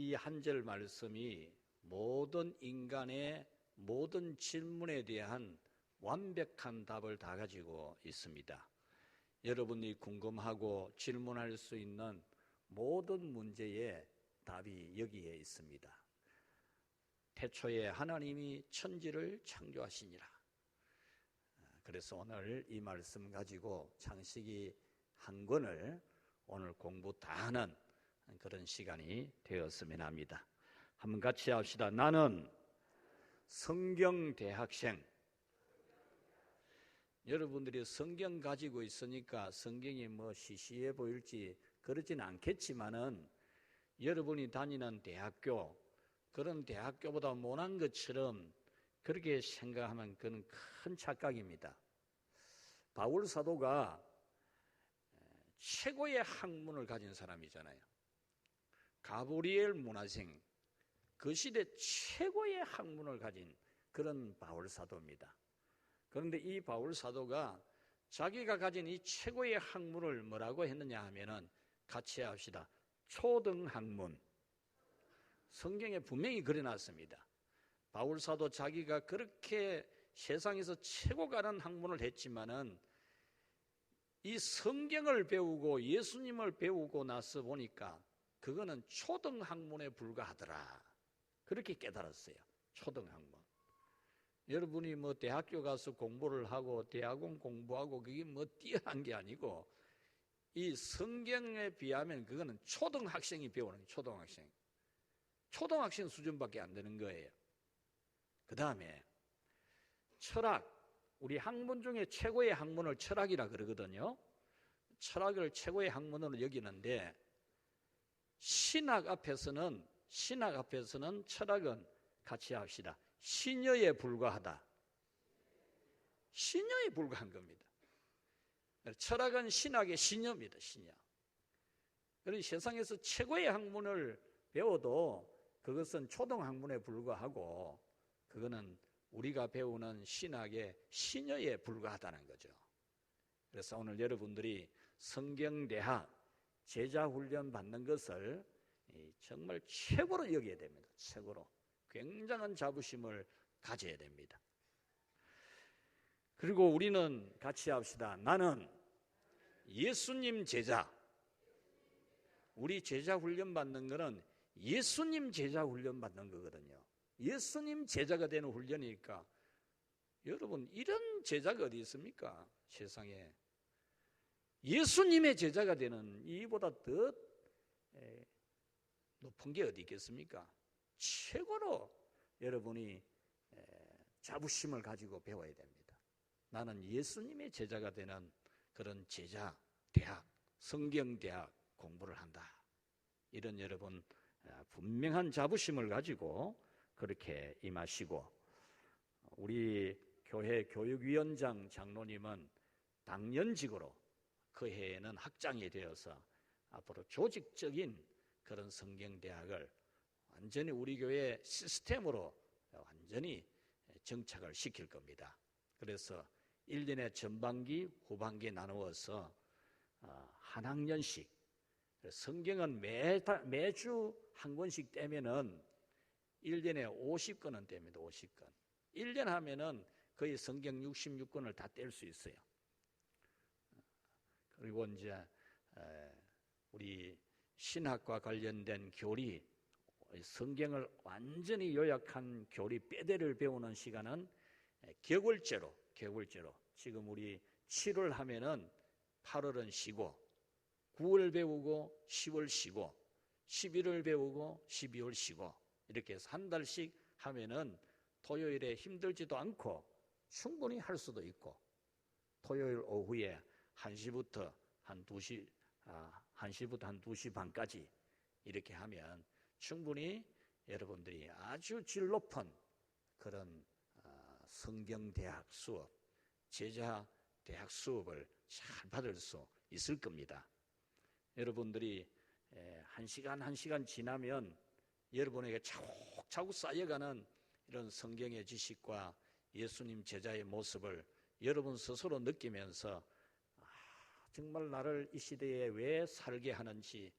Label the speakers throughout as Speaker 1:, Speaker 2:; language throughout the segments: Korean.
Speaker 1: 이 한 절 말씀이 모든 인간의 모든 질문에 대한 완벽한 답을 다 가지고 있습니다. 여러분이 궁금하고 질문할 수 있는 모든 문제의 답이 여기에 있습니다. 태초에 하나님이 천지를 창조하시니라. 그래서 오늘 이 말씀 가지고 창세기 한 권을 오늘 공부 다 하는 그런 시간이 되었으면 합니다. 한번 같이 합시다. 나는 성경 대학생. 여러분들이 성경 가지고 있으니까 성경이 뭐 시시해 보일지 그러진 않겠지만은 여러분이 다니는 대학교, 그런 대학교보다 못한 것처럼 그렇게 생각하면 그건 큰 착각입니다. 바울 사도가 최고의 학문을 가진 사람이잖아요. 가브리엘 문화생, 그 시대 최고의 학문을 가진 그런 바울 사도입니다. 그런데 이 바울 사도가 자기가 가진 이 최고의 학문을 뭐라고 했느냐 하면은 같이 합시다. 초등학문. 성경에 분명히 그려놨습니다. 바울 사도 자기가 그렇게 세상에서 최고 가는 학문을 했지만은 이 성경을 배우고 예수님을 배우고 나서 보니까 그거는 초등학문에 불과하더라. 그렇게 깨달았어요. 초등학문. 여러분이 뭐 대학교 가서 공부를 하고 대학원 공부하고 그게 뭐 뛰어난 게 아니고 이 성경에 비하면 그거는 초등학생이 배우는 거예요. 초등학생. 초등학생 수준밖에 안 되는 거예요. 그 다음에 철학. 우리 학문 중에 최고의 학문을 철학이라 그러거든요. 철학을 최고의 학문으로 여기는데 신학 앞에서는 철학은 같이 합시다. 신여에 불과하다. 신여에 불과한 겁니다. 철학은 신학의 신여입니다. 신여. 그래서 세상에서 최고의 학문을 배워도 그것은 초등학문에 불과하고 그거는 우리가 배우는 신학의 신여에 불과하다는 거죠. 그래서 오늘 여러분들이 성경대학 제자훈련 받는 것을 정말 최고로 여겨야 됩니다. 최고로. 굉장한 자부심을 가져야 됩니다. 그리고 우리는 같이 합시다. 나는 예수님 제자. 우리 제자훈련 받는 거는 예수님 제자훈련 받는 거거든요. 예수님 제자가 되는 훈련이니까 여러분 이런 제자가 어디 있습니까? 세상에. 예수님의 제자가 되는 이보다 더 높은 게 어디 있겠습니까? 최고로 여러분이 자부심을 가지고 배워야 됩니다. 나는 예수님의 제자가 되는 그런 제자 대학, 성경대학 공부를 한다. 이런 여러분 분명한 자부심을 가지고 그렇게 임하시고, 우리 교회 교육위원장 장로님은 당년직으로 그 해에는 학장이 되어서 앞으로 조직적인 그런 성경대학을 완전히 우리 교회 시스템으로 완전히 정착을 시킬 겁니다. 그래서 1년에 전반기, 후반기 나누어서 한 학년씩, 성경은 매주 한 권씩 떼면은 1년에 50권은 뗍니다. 50권. 1년 하면은 거의 성경 66권을 다 뗄 수 있어요. 그리고 이제 우리 신학과 관련된 교리, 성경을 완전히 요약한 교리 빼대를 배우는 시간은 격월제로 지금 우리 7월 하면은 8월은 쉬고 9월 배우고 10월 쉬고 11월 배우고 12월 쉬고 이렇게 해서 한 달씩 하면은 토요일에 힘들지도 않고 충분히 할 수도 있고, 토요일 오후에 1시부터 한 2시, 1시부터 한 2시 반까지 이렇게 하면 충분히 여러분들이 아주 질 높은 그런 성경대학 수업, 제자대학 수업을 잘 받을 수 있을 겁니다. 여러분들이 1시간 지나면 여러분에게 차곡차곡 쌓여가는 이런 성경의 지식과 예수님 제자의 모습을 여러분 스스로 느끼면서 정말 나를 이 시대에 왜 살게 하는지,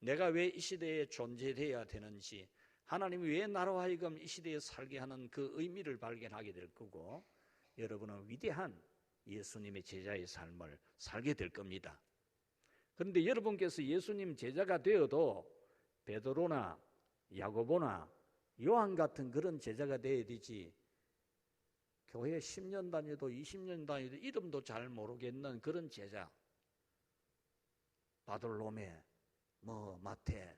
Speaker 1: 내가 왜 이 시대에 존재되어야 되는지, 하나님이 왜 나로 하여금 이 시대에 살게 하는 그 의미를 발견하게 될 거고, 여러분은 위대한 예수님의 제자의 삶을 살게 될 겁니다. 그런데 여러분께서 예수님 제자가 되어도 베드로나 야고보나 요한 같은 그런 제자가 되어야 되지, 교회 10년 다녀도 20년 다녀도 이름도 잘 모르겠는 그런 제자, 바돌로메, 마태,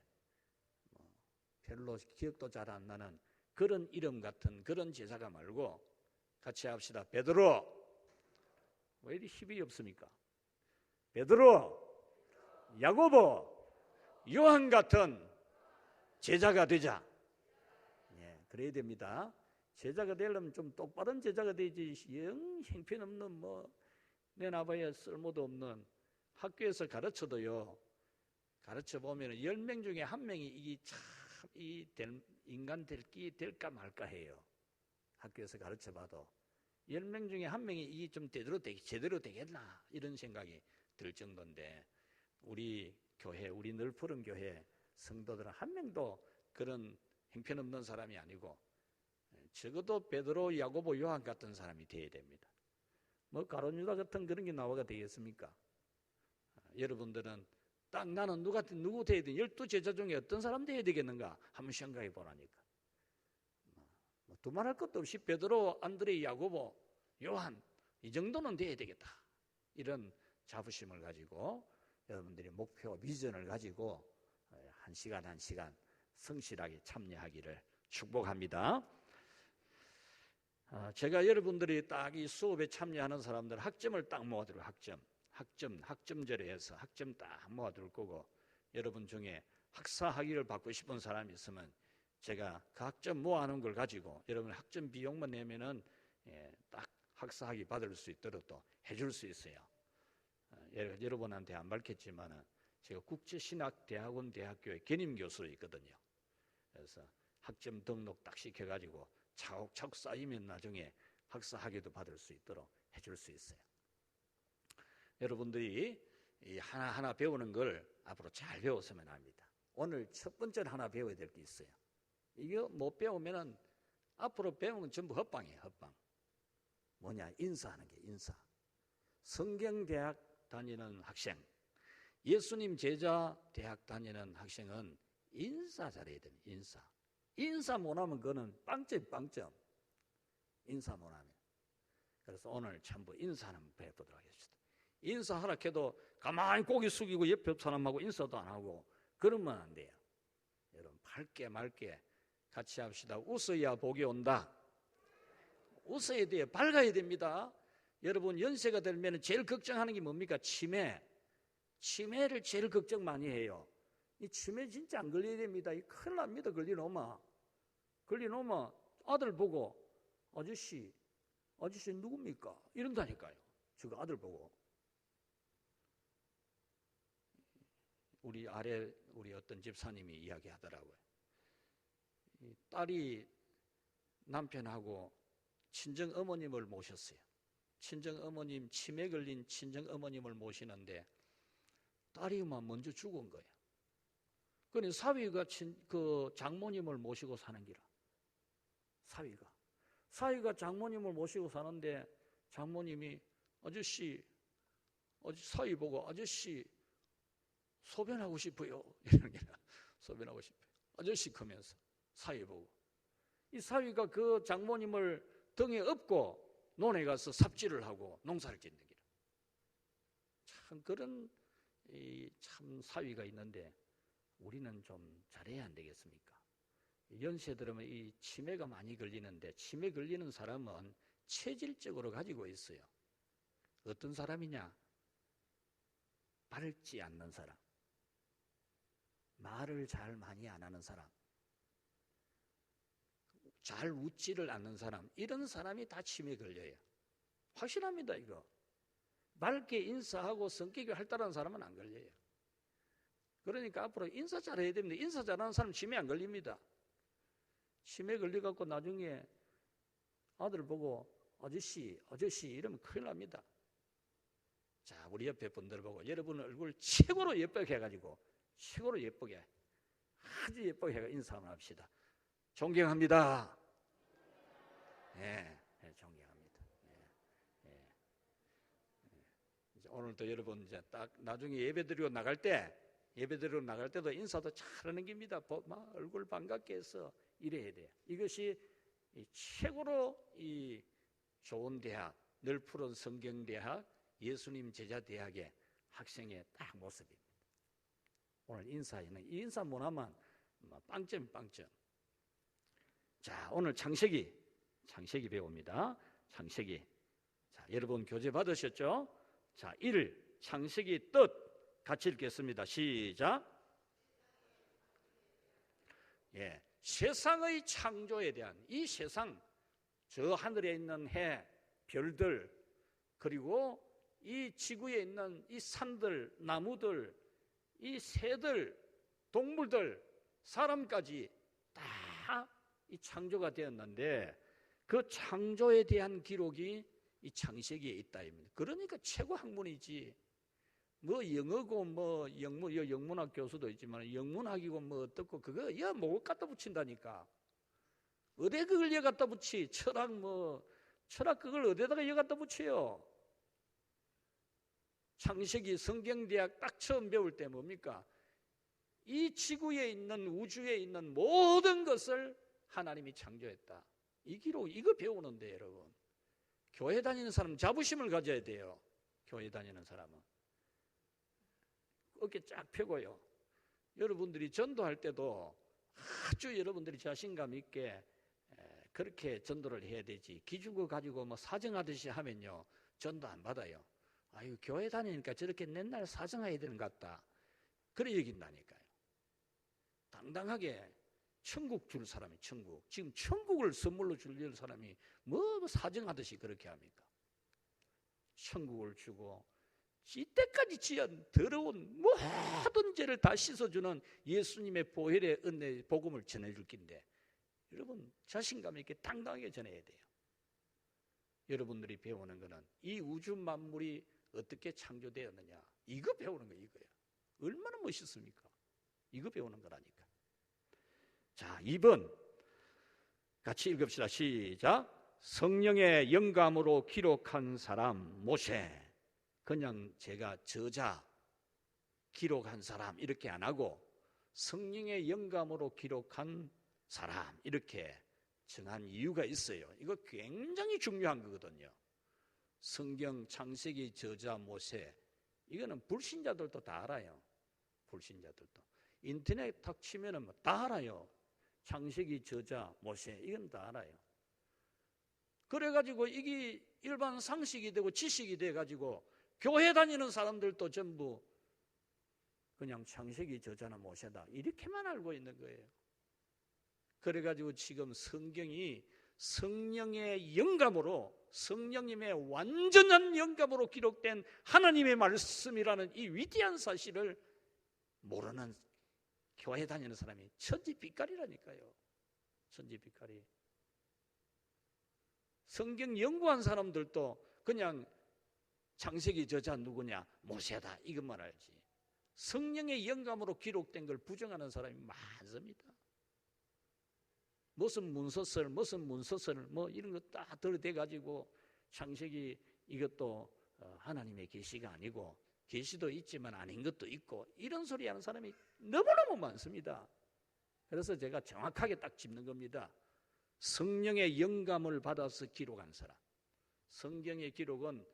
Speaker 1: 별로 기억도 잘 안 나는 그런 이름 같은 그런 제자가 말고, 같이 합시다. 베드로, 왜 이리 힘이 없습니까? 베드로, 야고보, 요한 같은 제자가 되자. 예, 그래야 됩니다. 제자가 되려면 좀 똑바른 제자가 되지, 영 형편없는 내놔봐야 쓸모도 없는, 학교에서 가르쳐도요, 가르쳐 보면 10명 중에 1명이 이게 참 인간 될까 말까 해요. 학교에서 가르쳐 봐도 10명 중에 1명이 이게 좀 제대로 되겠나 이런 생각이 들 정도인데, 우리 교회, 우리 늘푸른 교회 성도들은 1명도 그런 형편없는 사람이 아니고, 적어도 베드로, 야고보, 요한 같은 사람이 되어야 됩니다. 가룟유다 같은 그런 게 나와가 되겠습니까? 여러분들은 딱 나는 누구 되어야 돼? 12제자 중에 어떤 사람 되어야 되겠는가? 한번 생각해 보라니까. 두말할 것도 없이 베드로, 안드레, 야고보, 요한 이 정도는 되어야 되겠다. 이런 자부심을 가지고 여러분들이 목표, 비전을 가지고 한 시간 한 시간 성실하게 참여하기를 축복합니다. 제가 여러분들이 딱 이 수업에 참여하는 사람들 학점을 딱 모아둘 학점제로 해서 학점 딱 모아둘 거고, 여러분 중에 학사 학위를 받고 싶은 사람이 있으면 제가 그 학점 모아놓은 걸 가지고 여러분 학점 비용만 내면은 딱 학사 학위 받을 수 있도록 또 해줄 수 있어요. 여러분한테 안 밝혔지만은 제가 국제신학대학원 대학교의 겸임교수로 있거든요. 그래서 학점 등록 딱 시켜가지고 차곡차곡 쌓이면 나중에 학사 학위도 받을 수 있도록 해줄 수 있어요. 여러분들이 이 하나하나 배우는 걸 앞으로 잘 배웠으면 합니다. 오늘 첫 번째로 하나 배워야 될 게 있어요. 이거 못 배우면은 앞으로 배우는 건 전부 헛방이에요, 헛방. 뭐냐? 인사하는 게 인사. 성경대학 다니는 학생, 예수님 제자 대학 다니는 학생은 인사 잘해야 됩니다. 인사 못하면 그거는 빵점. 인사 못하면. 그래서 오늘 전부 인사 한번 배워보도록 하겠습니다. 인사하라 해도 가만히 고개 숙이고 옆에 사람하고 인사도 안 하고 그러면 안 돼요. 여러분 밝게 맑게 같이 합시다. 웃어야 복이 온다. 웃어야 돼요. 밝아야 됩니다. 여러분 연세가 들면 제일 걱정하는 게 뭡니까? 치매를 제일 걱정 많이 해요. 이 치매 진짜 안 걸려야 됩니다. 이 큰일 납니다. 걸리노마 아들 보고 아저씨 누굽니까? 이런다니까요. 저거 아들 보고. 우리 어떤 집사님이 이야기하더라고요. 딸이 남편하고 친정 어머님을 모셨어요. 치매 걸린 친정 어머님을 모시는데 딸이만 먼저 죽은 거예요. 그러니 사위가 그 장모님을 모시고 사는 기라. 사위가 장모님을 모시고 사는데 장모님이 사위 보고 아저씨 소변하고 싶어요. 이런 게 소변하고 싶어요. 아저씨 크면서 사위 보고. 이 사위가 그 장모님을 등에 업고 논에 가서 삽질을 하고 농사를 짓는 기라. 참 그런 참 사위가 있는데 우리는 좀 잘해야 안 되겠습니까? 연세 들으면 이 치매가 많이 걸리는데 치매 걸리는 사람은 체질적으로 가지고 있어요. 어떤 사람이냐? 밝지 않는 사람, 말을 잘 많이 안 하는 사람, 잘 웃지를 않는 사람, 이런 사람이 다 치매 걸려요. 확실합니다. 이거 맑게 인사하고 성격이 활달한 사람은 안 걸려요. 그러니까 앞으로 인사 잘해야 됩니다. 인사 잘하는 사람 치매 안 걸립니다. 치매 걸려갖고 나중에 아들 보고 아저씨 이러면 큰일 납니다. 자, 우리 옆에 분들 보고 여러분 얼굴 최고로 예쁘게 해가지고 최고로 예쁘게, 아주 예쁘게 해가 인사 한번 합시다. 존경합니다. 예, 예, 존경합니다. 예, 예. 오늘도 여러분 이제 딱 나중에 예배드리고 나갈 때도 인사도 잘하는 겁니다. 막 얼굴 반갑게 해서 이래야 돼요. 이것이 최고로 이 좋은 대학, 늘 푸른 성경대학, 예수님 제자대학의 학생의 딱 모습입니다. 오늘 인사에는 이 인사 못하면 빵점. 자, 오늘 창세기 배웁니다. 창세기. 자, 여러분 교재 받으셨죠? 자, 1. 창세기 뜻 같이 읽겠습니다. 시작. 예, 세상의 창조에 대한 이 세상, 저 하늘에 있는 해, 별들, 그리고 이 지구에 있는 이 산들, 나무들, 이 새들, 동물들, 사람까지 다 이 창조가 되었는데 그 창조에 대한 기록이 이 창세기에 있다. 그러니까 최고 학문이지. 뭐 영어고 뭐 영문학 교수도 있지만 영문학이고 뭐 어떻고 그거 뭐 갖다 붙인다니까. 어디 그걸 갖다 붙이? 철학 그걸 어디다가 갖다 붙여요? 창세기 성경대학 딱 처음 배울 때 뭡니까? 이 지구에 있는 우주에 있는 모든 것을 하나님이 창조했다. 이 기록 이거 배우는데 여러분. 교회 다니는 사람 자부심을 가져야 돼요. 교회 다니는 사람은. 어깨 쫙 펴고요. 여러분들이 전도할 때도 아주 여러분들이 자신감 있게 그렇게 전도를 해야 되지. 기준거 가지고 뭐 사정하듯이 하면요. 전도 안 받아요. 아유, 교회 다니니까 저렇게 맨날 사정해야 되는 것 같다. 그래 여긴다니까요. 당당하게 천국 줄 사람이 천국. 지금 천국을 선물로 줄 사람이 뭐 사정하듯이 그렇게 합니까? 천국을 주고 이때까지 지은 더러운 모든 죄를 다 씻어주는 예수님의 보혈의 은혜 복음을 전해줄 긴데 여러분 자신감 있게 당당하게 전해야 돼요. 여러분들이 배우는 거는 이 우주 만물이 어떻게 창조되었느냐 이거 배우는 거예요. 이거야. 얼마나 멋있습니까? 이거 배우는 거라니까. 자, 2번 같이 읽읍시다. 시작. 성령의 영감으로 기록한 사람 모세. 그냥 제가 저자 기록한 사람 이렇게 안 하고 성령의 영감으로 기록한 사람 이렇게 정한 이유가 있어요. 이거 굉장히 중요한 거거든요. 성경 창세기 저자 모세 이거는 불신자들도 다 알아요. 불신자들도 인터넷 탁 치면은 다 알아요. 창세기 저자 모세 이건 다 알아요. 그래가지고 이게 일반 상식이 되고 지식이 돼가지고 교회 다니는 사람들도 전부 그냥 창세기 저자나 모세다 이렇게만 알고 있는 거예요. 그래가지고 지금 성경이 성령의 영감으로 성령님의 완전한 영감으로 기록된 하나님의 말씀이라는 이 위대한 사실을 모르는 교회 다니는 사람이 천지빛깔이라니까요. 천지빛깔이. 성경 연구한 사람들도 그냥 창세기 저자 누구냐? 모세다 이것만 알지. 성령의 영감으로 기록된 걸 부정하는 사람이 많습니다. 무슨 문서설 뭐 이런 거 다 들어대가지고 창세기 이것도 하나님의 계시가 아니고 계시도 있지만 아닌 것도 있고 이런 소리 하는 사람이 너무너무 많습니다. 그래서 제가 정확하게 딱 짚는 겁니다. 성령의 영감을 받아서 기록한 사람. 성경의 기록은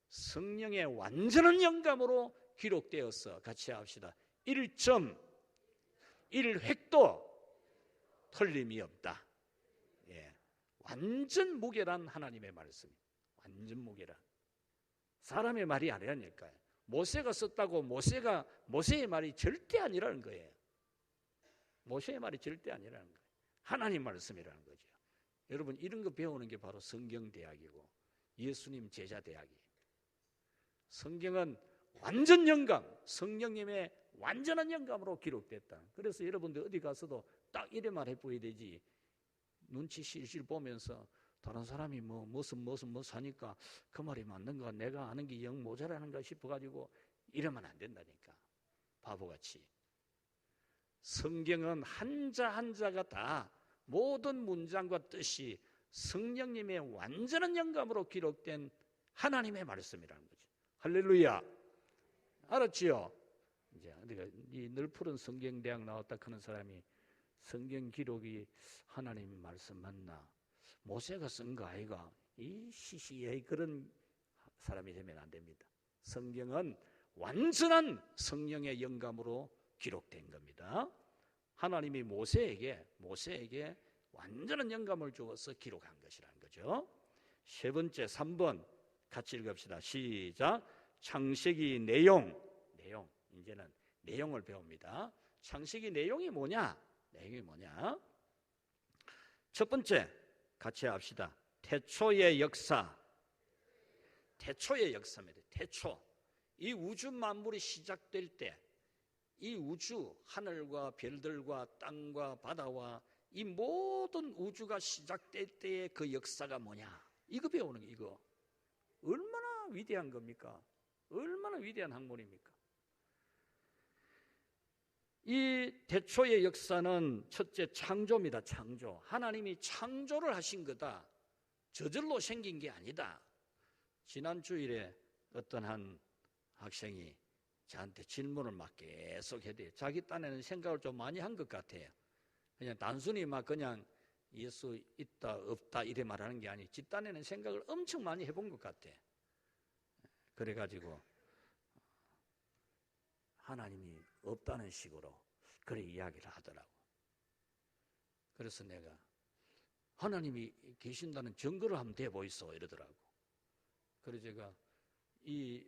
Speaker 1: 성령의 완전한 영감으로 기록되어서 같이 합시다. 1.1획도 틀림이 없다. 예. 완전 무결한 하나님의 말씀. 완전 무결한. 사람의 말이 아니라니까요. 모세가 썼다고 모세의 말이 절대 아니라는 거예요. 모세의 말이 절대 아니라는 거예요. 하나님 말씀이라는 거죠. 여러분 이런 거 배우는 게 바로 성경대학이고 예수님 제자대학이에요. 성경은 완전 영감, 성령님의 완전한 영감으로 기록됐다. 그래서 여러분들 어디 가서도 딱 이래 말해 보여야 되지. 눈치 실실 보면서 다른 사람이 무슨 하니까 그 말이 맞는가 내가 아는 게 영 모자라는가 싶어가지고 이러면 안 된다니까. 바보같이. 성경은 한자 한자가 다 모든 문장과 뜻이 성령님의 완전한 영감으로 기록된 하나님의 말씀이라는 거죠. 할렐루야. 알았지요? 이제 우리가 이 늘푸른 성경대학 나왔다 하는 사람이 성경 기록이 하나님 말씀 맞나? 모세가 쓴 거 아이가? 이 시시해 그런 사람이 되면 안 됩니다. 성경은 완전한 성령의 영감으로 기록된 겁니다. 하나님이 모세에게 완전한 영감을 주어서 기록한 것이라는 거죠. 세 번째 3번 같이 읽읍시다. 시작. 창세기 내용. 이제는 내용을 배웁니다. 창세기 내용이 뭐냐? 첫 번째 같이 합시다. 태초의 역사. 태초의 역사입니다. 태초. 이 우주 만물이 시작될 때 이 우주, 하늘과 별들과 땅과 바다와 이 모든 우주가 시작될 때의 그 역사가 뭐냐? 이거 배우는 게 이거. 얼마나 위대한 겁니까? 얼마나 위대한 학문입니까? 이 태초의 역사는 첫째 창조입니다. 창조. 하나님이 창조를 하신 거다. 저절로 생긴 게 아니다. 지난 주일에 어떤 한 학생이 저한테 질문을 막 계속 해대요. 자기 딴에는 생각을 좀 많이 한 것 같아요. 그냥 단순히 막 그냥 예수 있다 없다 이래 말하는 게 아니고 지 딴에는 생각을 엄청 많이 해본 것 같아. 그래가지고 하나님이 없다는 식으로 그래 이야기를 하더라고. 그래서 내가 하나님이 계신다는 증거를 한번 대보이소 이러더라고. 그래서 제가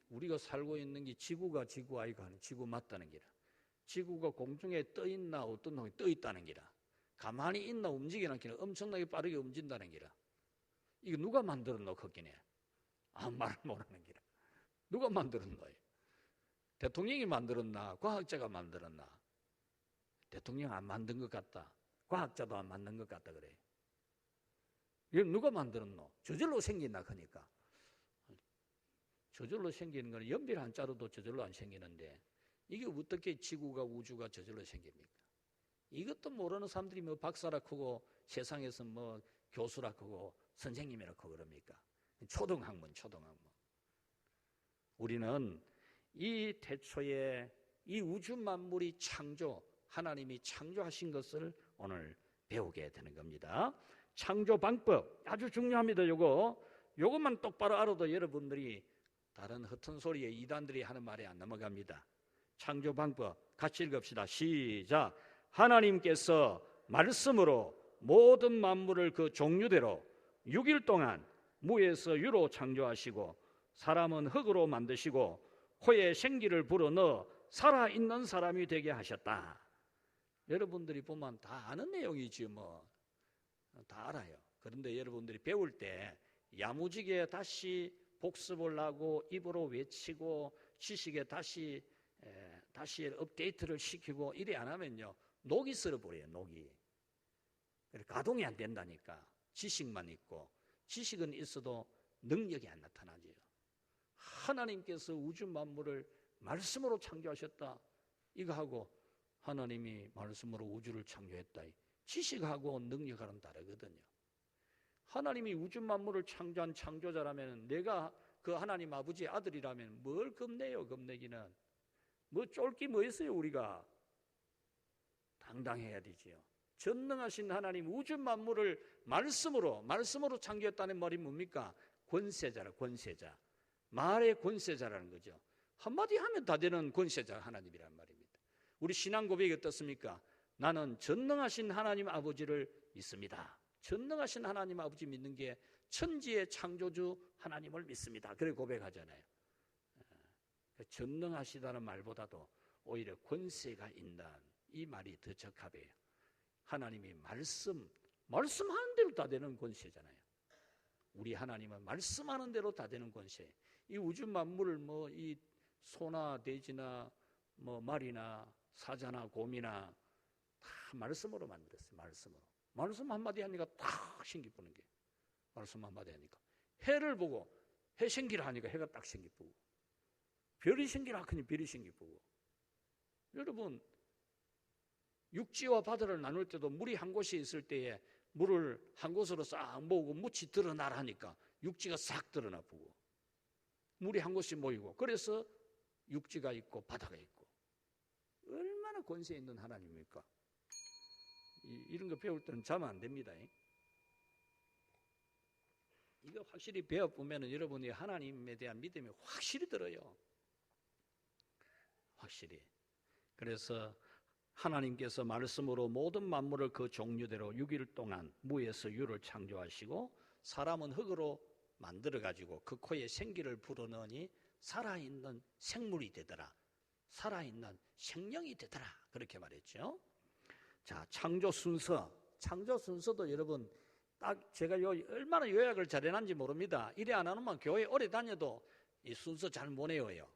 Speaker 1: 우리가 살고 있는 게 지구가 지구 아이가 하는 지구 맞다는 기라. 지구가 공중에 떠 있나 어떤 놈이 떠 있다는 기라. 가만히 있나 움직이나 기라. 엄청나게 빠르게 움직인다는 기라. 이거 누가 만들었노 걷기네. 아무 말을 못하는 기라. 누가 만들었노? 대통령이 만들었나? 과학자가 만들었나? 대통령 안 만든 것 같다. 과학자도 안 만든 것 같다 그래. 이걸 누가 만들었노? 저절로 생긴다 그러니까. 저절로 생기는 건 연필 한 자루도 저절로 안 생기는데 이게 어떻게 지구가 우주가 저절로 생깁니까? 이것도 모르는 사람들이 뭐 박사라 크고 세상에서 뭐 교수라 크고 선생님이라 크고 그럽니까? 초등학문. 우리는 이 태초에 이 우주 만물이 하나님이 창조하신 것을 오늘 배우게 되는 겁니다. 창조 방법 아주 중요합니다. 요것만 똑바로 알아도 여러분들이 다른 허튼 소리에 이단들이 하는 말에 안 넘어갑니다. 창조 방법 같이 읽읍시다. 시작. 하나님께서 말씀으로 모든 만물을 그 종류대로 6일 동안 무에서 유로 창조하시고 사람은 흙으로 만드시고 코에 생기를 불어넣어 살아있는 사람이 되게 하셨다. 여러분들이 보면 다 아는 내용이지 뭐. 다 알아요. 그런데 여러분들이 배울 때 야무지게 다시 복습을 하고 입으로 외치고 지식에 다시 업데이트를 시키고 이래 안 하면요 녹이 쓸어버려요. 녹이. 가동이 안 된다니까. 지식만 있고 지식은 있어도 능력이 안 나타나죠. 하나님께서 우주 만물을 말씀으로 창조하셨다. 이거 하고 하나님이 말씀으로 우주를 창조했다. 지식하고 능력하고는 다르거든요. 하나님이 우주 만물을 창조한 창조자라면 내가 그 하나님 아버지의 아들이라면 뭘 겁내요? 겁내기는. 뭐 쫄기 뭐 있어요 우리가. 당당해야 되지요. 전능하신 하나님 우주 만물을 말씀으로 창조했다는 말이 뭡니까? 권세자. 말의 권세자라는 거죠. 한마디 하면 다 되는 권세자 하나님이란 말입니다. 우리 신앙 고백이 어떻습니까? 나는 전능하신 하나님 아버지를 믿습니다. 전능하신 하나님 아버지 믿는 게 천지의 창조주 하나님을 믿습니다. 그래 고백하잖아요. 전능하시다는 말보다도 오히려 권세가 있는 이 말이 더 적합해요. 하나님이 말씀하는 대로 다 되는 권세잖아요. 우리 하나님은 말씀하는 대로 다 되는 권세. 이 우주 만물을 뭐 이 소나 돼지나 뭐 말이나 사자나 곰이나 다 말씀으로 만들었어요. 말씀 한마디 하니까 딱 생기쁘는 게. 말씀 한마디 하니까. 해를 보고 해 생기라 하니까 해가 딱 생기쁘고. 별이 생기라 하니 별이 생기쁘고. 여러분 육지와 바다를 나눌 때도 물이 한 곳에 있을 때에 물을 한 곳으로 싹 모으고 묻이 드러나라 하니까 육지가 싹 드러나 보고 물이 한 곳에 모이고 그래서 육지가 있고 바다가 있고 얼마나 권세 있는 하나님입니까? 이런 거 배울 때는 자면 안 됩니다. 이거 확실히 배워보면 여러분이 하나님에 대한 믿음이 확실히 들어요. 확실히. 그래서 하나님께서 말씀으로 모든 만물을 그 종류대로 6일 동안 무에서 유를 창조하시고 사람은 흙으로 만들어가지고 그 코에 생기를 불어넣으니 살아있는 생물이 되더라. 살아있는 생명이 되더라. 그렇게 말했죠. 자, 창조 순서도 여러분 딱 제가 얼마나 요약을 잘해놨는지 모릅니다. 이래 안 하면 교회 오래 다녀도 이 순서 잘 못 외워요.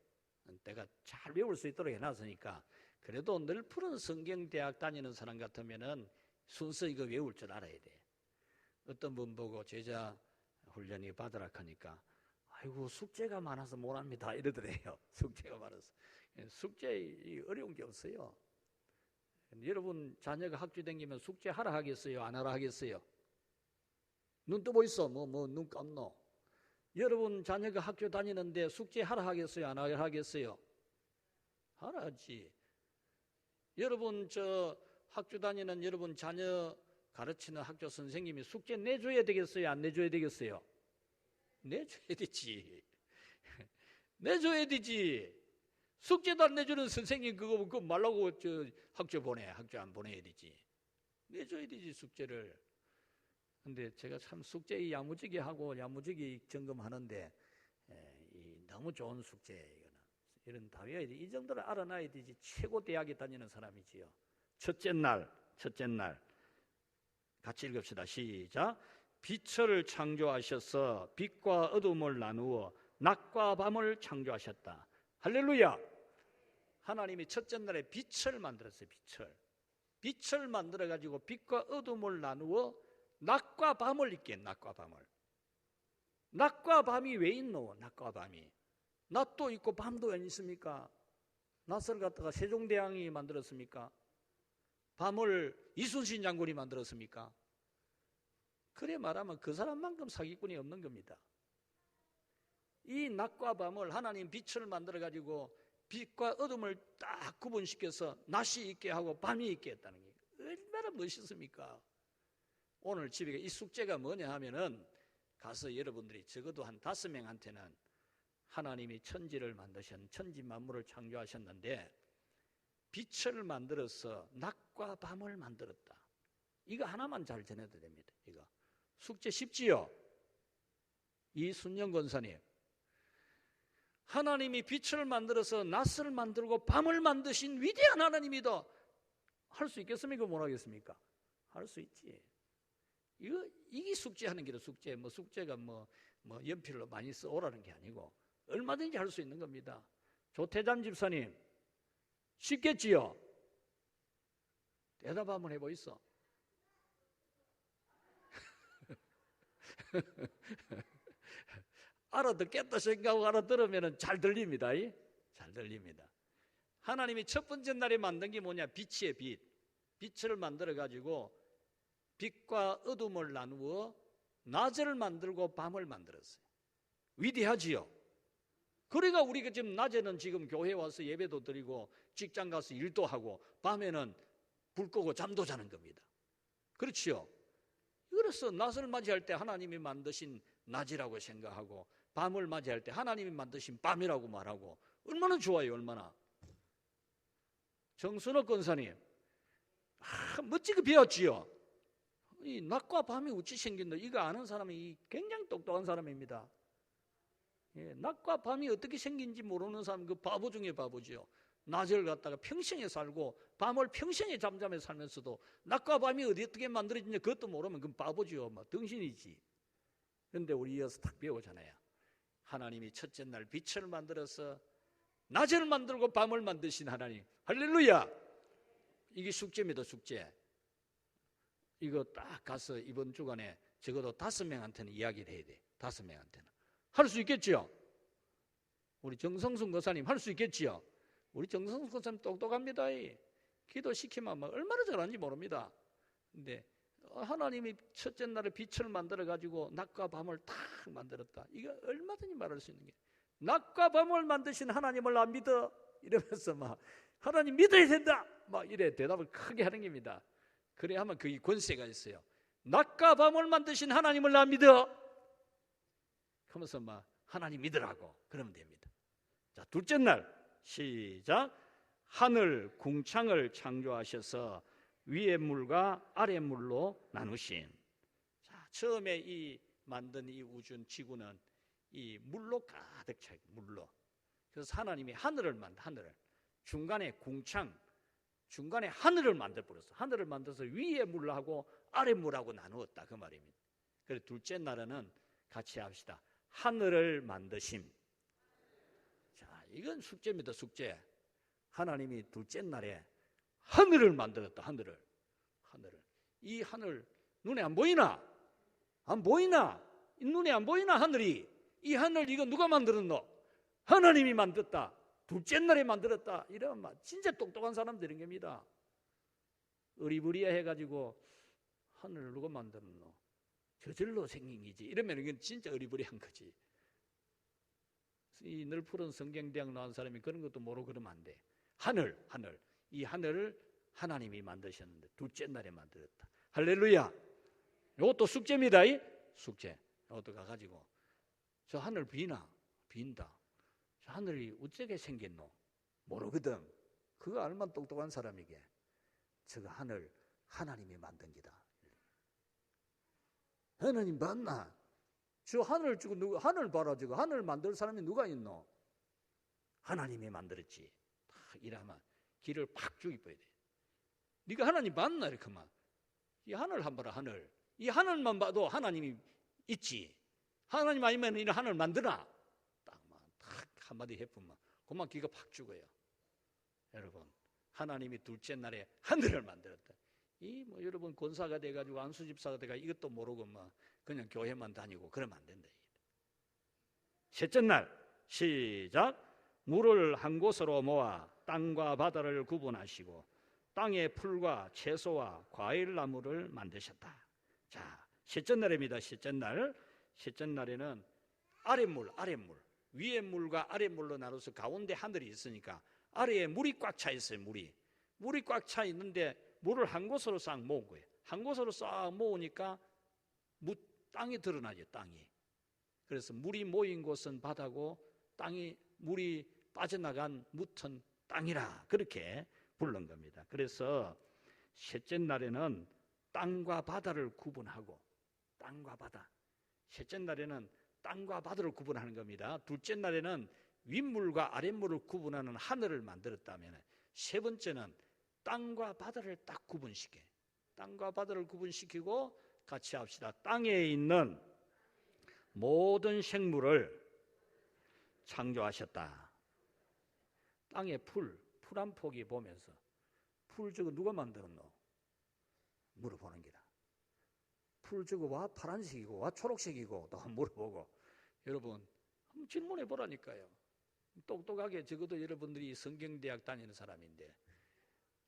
Speaker 1: 내가 잘 외울 수 있도록 해놨으니까. 그래도 늘 푸른 성경대학 다니는 사람 같으면은 순서 이거 외울 줄 알아야 돼. 어떤 분 보고 제자 훈련이 받으라 하니까 아이고 숙제가 많아서 못합니다 이러더래요. 숙제가 많아서. 숙제 어려운 게 없어요. 여러분 자녀가 학교 다니면 숙제 하라 하겠어요? 안 하라 하겠어요? 눈 뜨고 있어. 눈 감노. 여러분 자녀가 학교 다니는데 숙제 하라 하겠어요? 안 하라 하겠어요? 하라 하지. 여러분 학교 다니는 여러분 자녀 가르치는 학교 선생님이 숙제 내줘야 되겠어요? 안 내줘야 되겠어요? 내줘야 되지. 내줘야 되지. 숙제도 안 내주는 선생님 그거 말라고 학교 보내. 학교 안 보내야 되지. 내줘야 되지 숙제를. 근데 제가 참 숙제 야무지게 하고 야무지게 점검하는데 너무 좋은 숙제 이런 다 외워야 돼. 이 정도를 알아놔야 되지. 최고 대학에 다니는 사람이지요. 첫째 날 같이 읽읍시다. 시작. 빛을 창조하셔서 빛과 어둠을 나누어 낮과 밤을 창조하셨다. 할렐루야. 하나님이 첫째 날에 빛을 만들었어요. 빛을 만들어 가지고 빛과 어둠을 나누어 낮과 밤을 있게. 낮과 밤이 왜 있노? 낮과 밤이 낮도 있고 밤도 왜 있습니까? 낮을 갖다가 세종대왕이 만들었습니까? 밤을 이순신 장군이 만들었습니까? 그래 말하면 그 사람만큼 사기꾼이 없는 겁니다. 이 낮과 밤을 하나님 빛을 만들어 가지고 빛과 어둠을 딱 구분시켜서 낮이 있게 하고 밤이 있게 했다는 게 얼마나 멋있습니까? 오늘 집에 이 숙제가 뭐냐 하면은 가서 여러분들이 적어도 한 5명한테는 하나님이 천지를 만드신 천지 만물을 창조하셨는데 빛을 만들어서 낮과 밤을 만들었다. 이거 하나만 잘 전해도 됩니다. 이거 숙제 쉽지요? 이순영 권사님, 하나님이 빛을 만들어서 낮을 만들고 밤을 만드신 위대한 하나님이다. 할 수 있겠습니까? 못 하겠습니까? 할 수 있지. 이게 숙제하는 게로 숙제. 숙제가 연필로 많이 써오라는 게 아니고 얼마든지 할 수 있는 겁니다. 조태잔 집사님, 쉽겠지요? 대답 한번 해보이소. 알아듣겠다 생각하고 알아들으면 잘 들립니다. 잘 들립니다. 하나님이 첫 번째 날에 만든 게 뭐냐? 빛이에요. 빛을 만들어 가지고 빛과 어둠을 나누어 낮을 만들고 밤을 만들었어요. 위대하지요? 그러니까 우리가 지금 낮에는 지금 교회 와서 예배도 드리고 직장 가서 일도 하고 밤에는 불 끄고 잠도 자는 겁니다. 그렇지요? 그래서 낮을 맞이할 때 하나님이 만드신 낮이라고 생각하고 밤을 맞이할 때 하나님이 만드신 밤이라고 말하고 얼마나 좋아요. 얼마나. 정순옥 권사님, 멋지게 배웠지요? 이 낮과 밤이 어찌 생긴다 이거 아는 사람이 굉장히 똑똑한 사람입니다. 낮과 밤이 어떻게 생긴지 모르는 사람 그 바보 중에 바보지요. 낮을 갖다가 평생에 살고 밤을 평생에 잠잠해 살면서도 낮과 밤이 어떻게 만들어지냐 그것도 모르면 그건 바보지요. 등신이지. 그런데 우리 이어서 딱 배우잖아요. 하나님이 첫째 날 빛을 만들어서 낮을 만들고 밤을 만드신 하나님. 할렐루야. 이게 숙제입니다. 숙제. 이거 딱 가서 이번 주간에 적어도 5명한테는 이야기를 해야 돼. 5명한테는. 할 수 있겠지요? 우리 정성순 권사님 할 수 있겠지요? 우리 정성순 권사님 똑똑합니다. 기도시키면 얼마나 잘하는지 모릅니다. 근데 하나님이 첫째 날에 빛을 만들어 가지고 낮과 밤을 딱 만들었다. 이거 얼마든지 말할 수 있는 게, 낮과 밤을 만드신 하나님을 안 믿어? 이러면서 막 하나님 믿어야 된다 막 이래 대답을 크게 하는 겁니다. 그래 하면 그게 권세가 있어요. 낮과 밤을 만드신 하나님을 안 믿어? 그러면서 막 하나님 믿으라고 그러면 됩니다. 자, 둘째 날 시작. 하늘 궁창을 창조하셔서 위의 물과 아래 물로 나누신. 자, 처음에 이 만든 이 우주 지구는 이 물로 가득 차 있고 물로. 그래서 하나님이 하늘을 하늘을 중간에 궁창, 중간에 하늘을 만들어 버렸어. 하늘을 만들어서 위에 물하고 아래 물하고 나누었다 그 말입니다. 그래서 둘째 날에는 같이 합시다. 하늘을 만드심. 자, 이건 숙제입니다. 숙제. 하나님이 둘째 날에 하늘을 만들었다. 하늘을. 이 하늘 눈에 안 보이나? 안 보이나? 눈에 안 보이나 하늘이? 이 하늘 이거 누가 만들었노? 하나님이 만들었다. 둘째 날에 만들었다. 이러면 진짜 똑똑한 사람들인 겁니다. 의리부리야 해가지고 하늘을 누가 만들었노? 저절로 생긴 거지. 이러면 이건 진짜 의리부리한 거지. 이 널푸른 성경대학 나온 사람이 그런 것도 모르고 그러면 안 돼. 하늘. 이 하늘을 하나님이 만드셨는데 둘째 날에 만들었다. 할렐루야. 이것도 숙제입니다. 숙제. 이것도 가가지고 저 하늘 빈다. 저 하늘이 어떻게 생겼노? 모르거든. 그거 얼마나 똑똑한 사람이게. 저거 하늘 하나님이 만든 기다. 하나님 맞나? 저 하늘 주고 누구 하늘 봐라. 저거 하늘 만들 사람이 누가 있노? 하나님이 만들었지. 이러면 길을 팍 죽이버야 돼. 네가 하나님 맞나? 이렇게 막. 이 하늘 한 봐라. 하늘. 이 하늘만 봐도 하나님이 있지. 하나님 아니면 이 하늘 만드나? 딱 한마디 해보면 그만 기가 팍 죽어요. 여러분, 하나님이 둘째 날에 하늘을 만들었다. 여러분 권사가 돼가지고 안수집사가 돼가 이것도 모르고 그냥 교회만 다니고 그러면 안 된다. 셋째 날 시작. 물을 한 곳으로 모아 땅과 바다를 구분하시고 땅의 풀과 채소와 과일나무를 만드셨다. 자, 셋째 날입니다. 셋째 날에는 아랫물, 위에 물과 아랫물로 나눠서 가운데 하늘이 있으니까 아래에 물이 꽉 차 있어요. 물이 꽉 차 있는데 물을 한 곳으로 싹 모은 거예요. 한 곳으로 싹 모으니까 땅이 드러나죠. 땅이. 그래서 물이 모인 곳은 바다고 물이 빠져나간 묻은 땅이라 그렇게 부른 겁니다. 그래서 셋째 날에는 땅과 바다를 구분하고 땅과 바다. 셋째 날에는 땅과 바다를 구분하는 겁니다. 둘째 날에는 윗물과 아랫물을 구분하는 하늘을 만들었다면 세 번째는 땅과 바다를 딱 구분시켜. 땅과 바다를 구분시키고 같이 합시다. 땅에 있는 모든 생물을 창조하셨다. 땅에 풀 한 포기 보면서 풀 저거 누가 만들었노? 물어보는 기라. 풀 저거 와 파란색이고 와 초록색이고 또 물어보고. 여러분 한번 질문해 보라니까요. 똑똑하게 적어도 여러분들이 성경대학 다니는 사람인데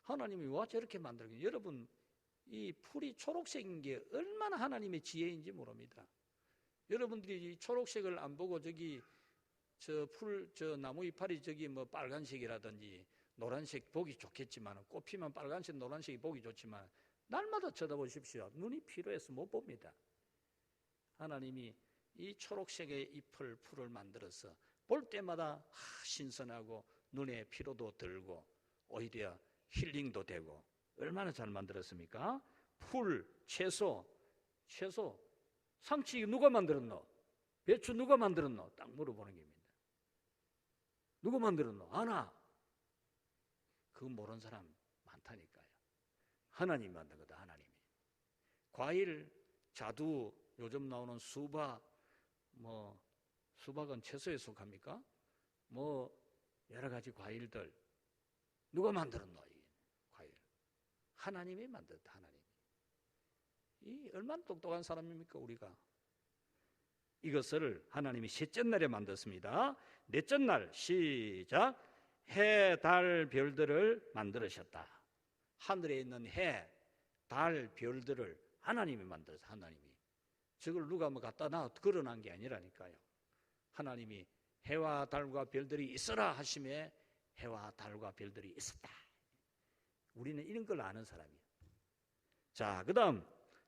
Speaker 1: 하나님이 와 저렇게 만들었겠냐. 여러분 이 풀이 초록색인 게 얼마나 하나님의 지혜인지 모릅니다. 여러분들이 이 초록색을 안 보고 저기 저 나무 이파리 저기 빨간색이라든지 노란색 보기 좋겠지만 꽃 피면 빨간색 노란색이 보기 좋지만 날마다 쳐다보십시오. 눈이 피로해서 못 봅니다. 하나님이 이 초록색의 풀을 만들어서 볼 때마다 신선하고 눈에 피로도 들고 오히려 힐링도 되고 얼마나 잘 만들었습니까? 풀, 채소 상추 누가 만들었노? 배추 누가 만들었노? 딱 물어보는 겁니다. 누가 만들었노? 아나? 그거 모르는 사람 많다니까요. 하나님 만든 거다. 하나님이. 과일, 자두, 요즘 나오는 수박, 수박은 채소에 속합니까? 여러 가지 과일들 누가 만들었노? 이 과일 하나님이 만들었다. 하나님이. 이 얼마나 똑똑한 사람입니까 우리가? 이것을 하나님이 셋째 날에 만들었습니다. 넷째 날 시작. 해, 달, 별들을 만들으셨다. 하늘에 있는 해, 달, 별들을 하나님이 만들어서 하나님이. 저걸 누가 뭐 갖다 놔 걸어놓은 게 아니라니까요. 하나님이 해와 달과 별들이 있어라 하심에 해와 달과 별들이 있었다. 우리는 이런 걸 아는 사람이에요. 자, 그 다음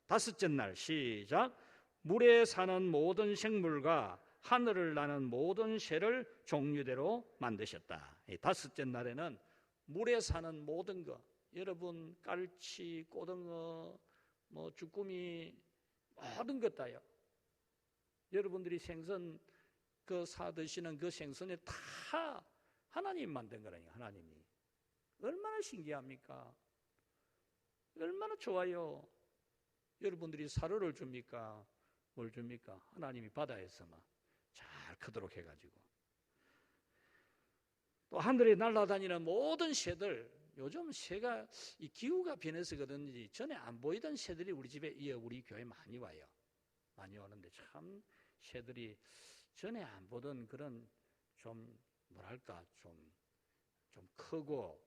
Speaker 1: 다섯째 날 시작. 물에 사는 모든 생물과 하늘을 나는 모든 새를 종류대로 만드셨다. 이 다섯째 날에는 물에 사는 모든 것, 여러분 깔치, 고등어, 뭐 주꾸미 모든 것 다요. 여러분들이 생선 그 사 드시는 그 생선에 다 하나님 만든 거라니까. 하나님이. 얼마나 신기합니까? 얼마나 좋아요. 여러분들이 사료를 줍니까? 뭘 줍니까? 하나님이 바다에서만 잘 크도록 해가지고. 또 하늘에 날아다니는 모든 새들, 요즘 새가 이 기후가 변해서 그런지 전에 안 보이던 새들이 우리 집에 우리 교회에 많이 와요. 많이 오는데 참 새들이 전에 안 보던 그런 좀 뭐랄까 좀 크고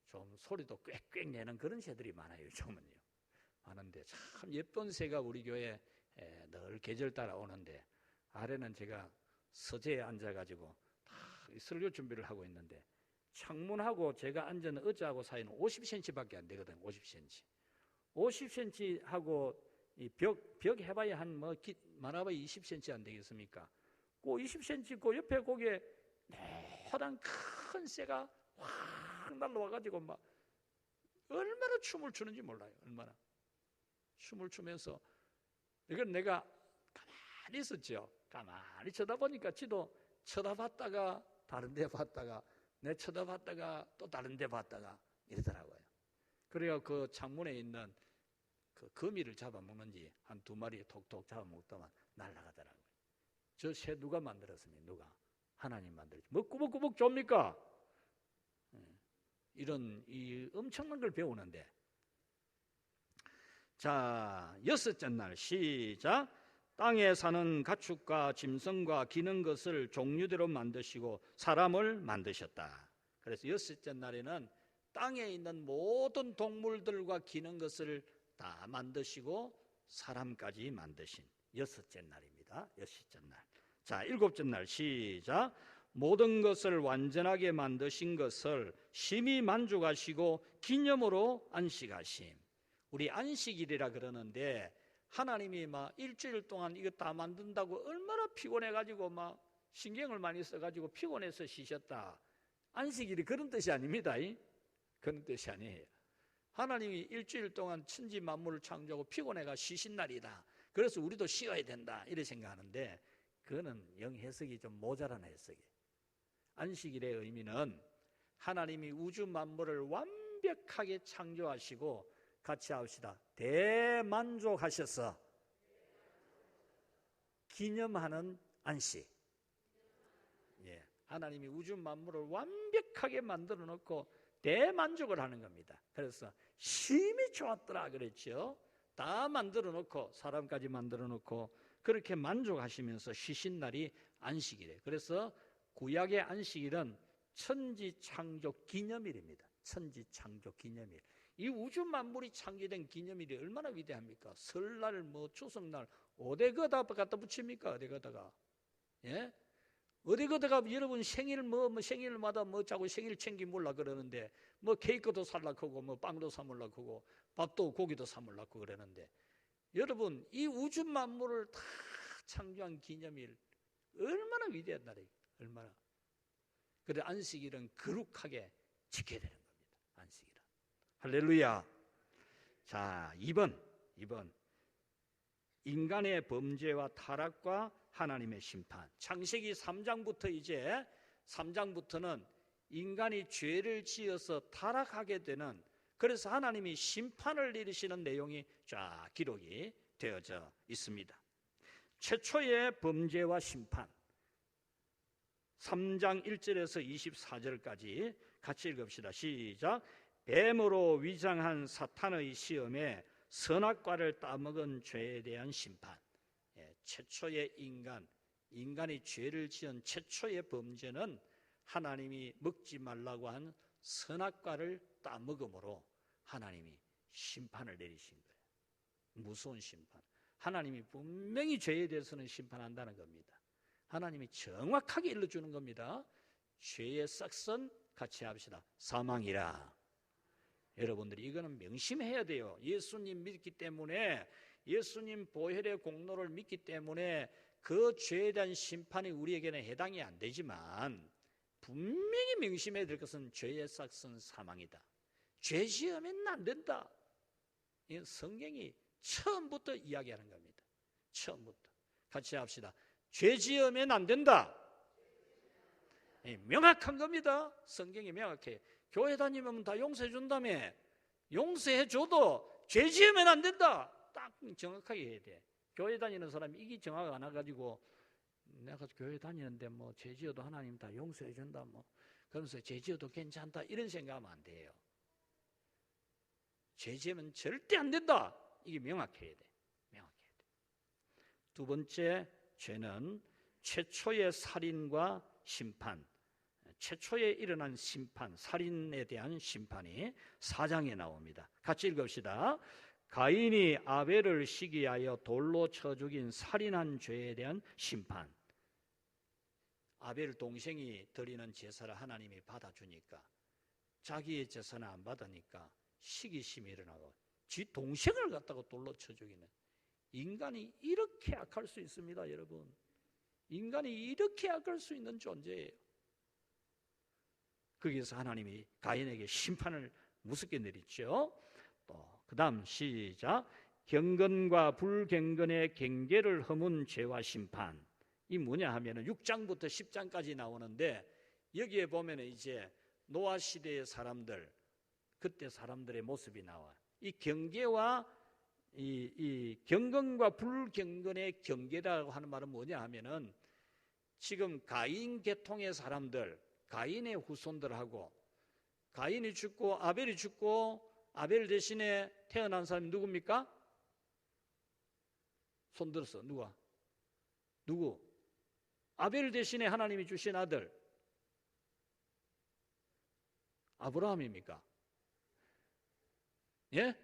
Speaker 1: 좀 소리도 꽥꽥 내는 그런 새들이 많아요. 요즘은요. 많은데 참 예쁜 새가 우리 교회에 늘 계절 따라 오는데, 아래는 제가 서재에 앉아가지고 다 설교 준비를 하고 있는데 창문하고 제가 앉은 의자하고 사이는 50cm밖에 안 되거든요. 50cm. 50cm 하고 이 벽 해봐야 한 많아봐야 20cm 안 되겠습니까? 그 20cm 그 옆에 거기에 노란 큰 새가 확 날라와가지고 막 얼마나 춤을 추는지 몰라요. 얼마나 춤을 추면서, 이건 내가 가만히 있었죠. 가만히 쳐다보니까 지도 쳐다봤다가 다른 데 봤다가 내 쳐다봤다가 또 다른 데 봤다가 이러더라고요. 그래야 그 창문에 있는 그 거미를 잡아먹는지 한 2마리 톡톡 잡아먹다만 날아가더라고요. 저 새 누가 만들었습니까? 누가? 하나님 만들었죠. 뭐 꾸벅꾸벅 줍니까? 이런 이 엄청난 걸 배우는데, 자, 여섯째 날 시작. 땅에 사는 가축과 짐승과 기는 것을 종류대로 만드시고 사람을 만드셨다. 그래서 여섯째 날에는 땅에 있는 모든 동물들과 기는 것을 다 만드시고 사람까지 만드신 여섯째 날입니다. 여섯째 날. 자, 일곱째 날 시작. 모든 것을 완전하게 만드신 것을 심히 만족하시고 기념으로 안식하심. 우리 안식일이라 그러는데 하나님이 막 일주일 동안 이거 다 만든다고 얼마나 피곤해가지고 막 신경을 많이 써가지고 피곤해서 쉬셨다. 안식일이 그런 뜻이 아닙니다. 그런 뜻이 아니에요. 하나님이 일주일 동안 천지 만물을 창조하고 피곤해가 쉬신 날이다. 그래서 우리도 쉬어야 된다. 이렇게 생각하는데 그거는 영 해석이 좀 모자란 해석이에요. 안식일의 의미는 하나님이 우주 만물을 완벽하게 창조하시고 같이 합시다. 대만족하셔서 기념하는 안식. 예, 하나님이 우주 만물을 완벽하게 만들어 놓고 대만족을 하는 겁니다. 그래서 심히 좋았더라 그랬죠. 다 만들어 놓고 사람까지 만들어 놓고 그렇게 만족하시면서 쉬신 날이 안식일이에요. 그래서 구약의 안식일은 천지창조 기념일입니다. 천지창조 기념일. 이 우주 만물이 창조된 기념일이 얼마나 위대합니까? 설날, 추석날 어디 거다 갖다 붙입니까? 어디 거다가? 예? 어디 거다가 여러분 생일 생일마다 자꾸 생일 챙기 몰라 그러는데 케이크도 살라고 하고 빵도 사 몰라 하고 밥도 고기도 사 몰라 하고 그러는데, 여러분 이 우주 만물을 다 창조한 기념일 얼마나 위대한 날이에요. 얼마나. 그래 안식일은 거룩하게 지켜야 되는 겁니다. 안식일은. 할렐루야. 자, 2번 인간의 범죄와 타락과 하나님의 심판. 창세기 3장부터 이제 3장부터는 인간이 죄를 지어서 타락하게 되는, 그래서 하나님이 심판을 내리시는 내용이 쫙 기록이 되어져 있습니다. 최초의 범죄와 심판 3장 1절에서 24절까지 같이 읽읍시다. 시작. 뱀으로 위장한 사탄의 시험에 선악과를 따먹은 죄에 대한 심판. 최초의 인간이 죄를 지은 최초의 범죄는 하나님이 먹지 말라고 한 선악과를 따먹음으로 하나님이 심판을 내리신 거예요. 무서운 심판. 하나님이 분명히 죄에 대해서는 심판한다는 겁니다. 하나님이 정확하게 일러주는 겁니다. 죄의 싹선 같이 합시다. 사망이라. 여러분들이 이거는 명심해야 돼요. 예수님 믿기 때문에, 예수님 보혈의 공로를 믿기 때문에 그 죄에 대한 심판이 우리에게는 해당이 안 되지만 분명히 명심해야 될 것은 죄의 싹선 사망이다. 죄 지으면 안 된다. 이 성경이 처음부터 이야기하는 겁니다. 처음부터. 같이 합시다. 죄 지으면 안 된다. 명확한 겁니다. 성경이 명확해. 교회 다니면 다 용서해 준다며. 용서해 줘도 죄 지으면 안 된다. 딱 정확하게 해야 돼. 교회 다니는 사람이 이게 정확 안 해가지고 내가 교회 다니는데 뭐 죄 지어도 하나님 다 용서해 준다 뭐 그러면서 죄 지어도 괜찮다 이런 생각하면 안 돼요. 죄 지으면 절대 안 된다. 이게 명확해야 돼. 명확해야 돼. 두 번째 죄는 최초의 살인과 심판, 최초에 일어난 심판, 살인에 대한 심판이 4장에 나옵니다. 같이 읽읍시다. 가인이 아벨을 시기하여 돌로 쳐 죽인 살인한 죄에 대한 심판. 아벨 동생이 드리는 제사를 하나님이 받아주니까 자기의 제사는 안 받으니까 시기심이 일어나고 지 동생을 갖다가 돌로 쳐 죽이는. 인간이 이렇게 악할 수 있습니다, 여러분. 인간이 이렇게 악할 수 있는 존재예요. 거기에서 하나님이 가인에게 심판을 무섭게 내리죠. 또 그 다음 시작. 경건과 불경건의 경계를 허문 죄와 심판. 이 뭐냐 하면은 6장부터 10장까지 나오는데 여기에 보면은 이제 노아 시대의 사람들, 그때 사람들의 모습이 나와. 이 경계와 이 경건과 불경건의 경계라고 하는 말은 뭐냐 하면은 지금 가인 계통의 사람들, 가인의 후손들하고 가인이 죽고 아벨이 죽고 아벨 대신에 태어난 사람이 누굽니까? 손 들었어. 누구? 아벨 대신에 하나님이 주신 아들 아브라함입니까? 예?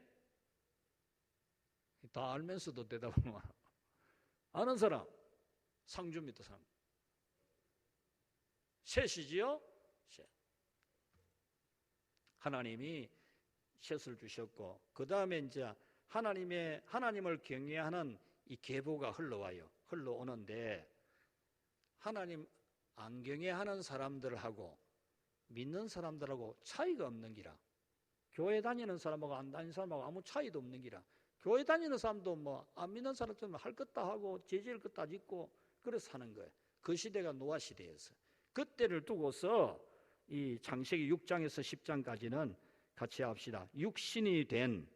Speaker 1: 다 알면서도 대답을 못 하고. 아는 사람? 상주입니다. 상. 셋이지요? 셋. 하나님이 셋을 주셨고 그 다음에 이제 하나님을 경외하는 이 계보가 흘러오는데 하나님 안 경외하는 사람들하고 믿는 사람들하고 차이가 없는 기라. 교회 다니는 사람하고 안 다니는 사람하고 아무 차이도 없는 기라. 교회 다니는 사람도 뭐 안 믿는 사람들은 할 것 다 하고 제지할 것 다 짓고 그래서 사는 거예요. 그 시대가 노아 시대였어요. 그때를 두고서 이 창세기 6장에서 10장까지는 같이 합시다. 육신이 된